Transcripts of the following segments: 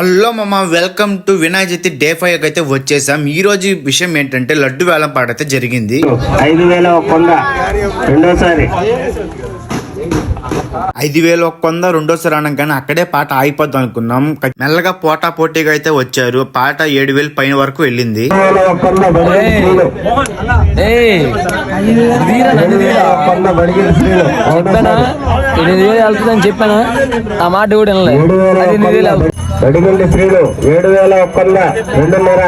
Hello మామ, welcome to Vinayaka Chavithi day 5 అయితే వచ్చేసాం. ఈ రోజు విషయం ఏంటంటే లడ్డు వేలం పాట అయితే జరిగింది. 5,100 రెండోసారి అనగానే అక్కడే పాట ఆగిపోద్ది అనుకున్నాం. మెల్లగా పోటా పోటీగా అయితే వచ్చారు. పాట 7,000 పైన వరకు వెళ్ళింది. చెప్పానా ఆ మాట కూడా అడిగింది శ్రీలు 7,100 2.5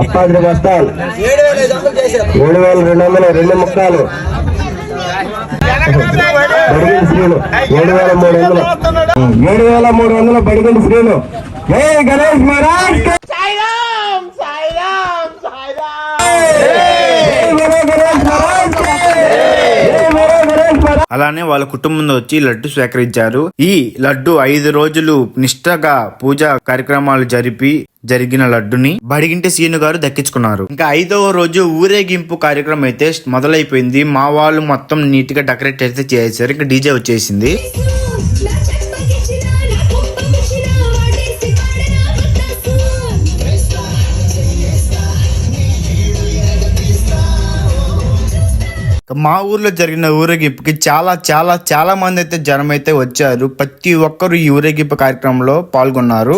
అప్పాది బస్తాలు 7,200 2 ముక్కాలు బడిగింది శ్రీలు 7,300 బడిగింది శ్రీలు. జై గణేష్ మహారాజ్. అలానే వాళ్ళ కుటుంబంలో వచ్చి లడ్డు స్వీకరించారు. ఈ లడ్డు 5 రోజులు నిష్ఠగా పూజా కార్యక్రమాలు జరిగిన లడ్డుని బడిగింటి సీను గారు దక్కించుకున్నారు. ఇంకా 5వ రోజు ఊరేగింపు కార్యక్రమం అయితే మొదలైపోయింది. మా వాళ్ళు మొత్తం నీట్ గా డెకరేట్ అయితే చేశారు. ఇంకా డీజే వచ్చేసింది. మా ఊర్లో జరిగిన ఊరేగింపుకి చాలా మంది అయితే జనం అయితే వచ్చారు. ప్రతి ఒక్కరు ఈ ఊరేగింపు కార్యక్రమంలో పాల్గొన్నారు.